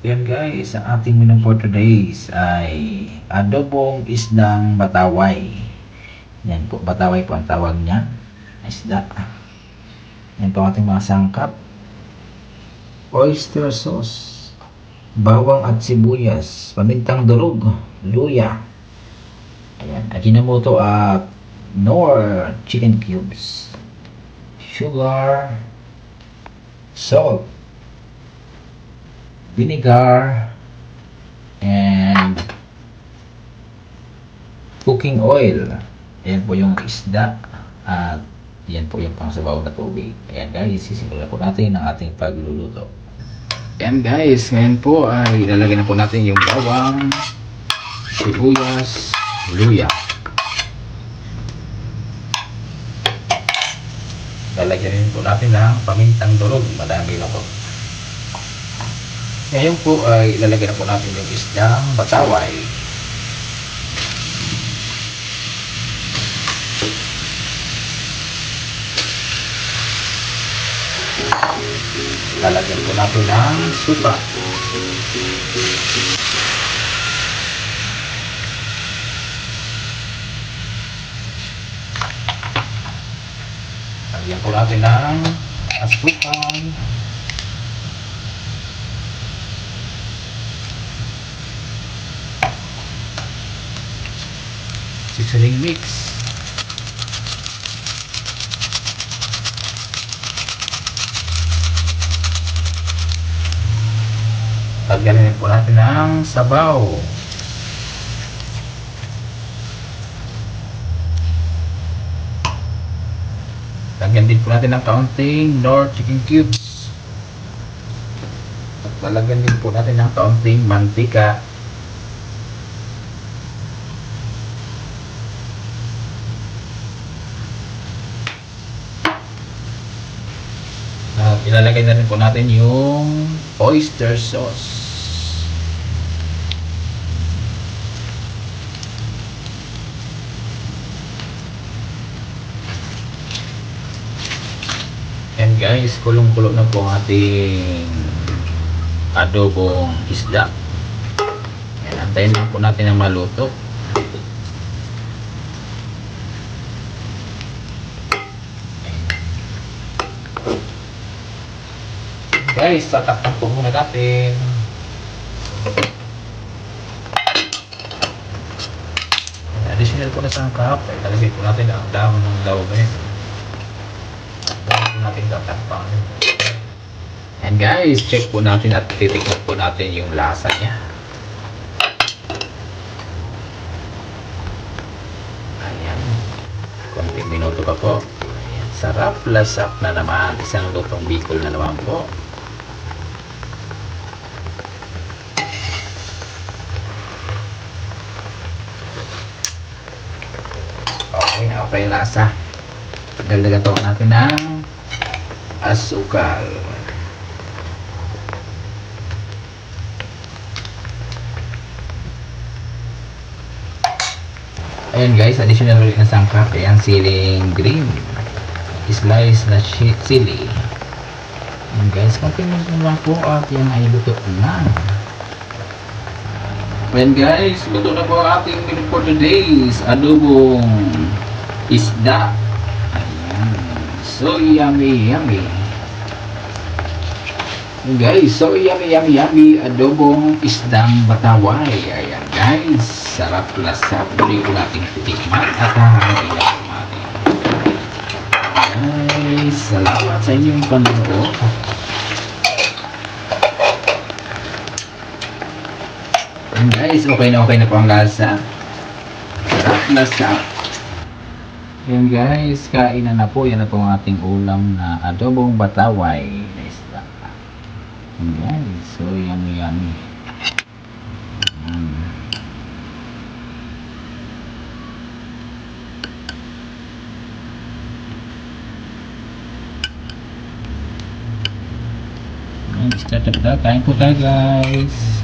Yan guys, ang ating menu for today's ay adobong isdang bataway. Yan po, bataway po ang tawag niya. Isda. Yan po ang ating mga sangkap. Oyster sauce, bawang at sibuyas, pamintang durog, luya. Ayan, ajinomoto at Knorr chicken cubes, sugar, salt, vinegar, and cooking oil. Ayan po yung isda at yan po yung pangsabaw na tubig. Ayan guys, sisimulan po natin ang ating pagluluto. Ayan guys, ngayon po ay ilalagay na po natin yung bawang, sibuyas, luya. Lalagyan rin po natin ng pamintang durog. Madami na po. Ngayon po ay ilalagay na po natin yung isdang bataway. Lalagyan po natin ng suka. Lagyan po natin ng asukal. Seasoning mix. Lagyan rin po natin ng sabaw. Lagyan din po natin ng kaunting Knorr chicken cubes. At lalagyan din po natin ng kaunting mantika. At ilalagay na rin po natin yung oyster sauce. And guys, kulong-kulo na po ang ating adobong isda. Ayan, antayin lang po natin ang maluto. Guys, tatakpan po muna natin. Additional po na sangkap. Ilalagay po natin ang dahon ng laube. Natin tatakpan. And guys, check po natin at titikman po natin yung lasa niya. Ayan. Konting minuto pa po. Ayan. Sarap, lasap na naman. Isang lutong Bicol na naman po. Okay yung lasa. Dagdagan po natin ng asukal. Ayan guys, additional ulit na sangkap ay ang siling green, slice na sili. Ayan guys, konting lang po at yan ay luto na. Ayan guys, luto na po ang ating menu for today's adobong isda. Ayan, so yummy yummy. Ayan guys, so yummy adobong isdang bataway. Ayan guys, sarap lasap. Muli ko natin titikman at hahangilan natin. Guys, salamat sa inyong panonood. And guys, okay na po ang lasa. Sarap lasap. Yan guys, kain na po. Yan na po ang ating ulam na adobong bataway na isda. Yan guys, so yummy. Start up na. Kain po tayo guys.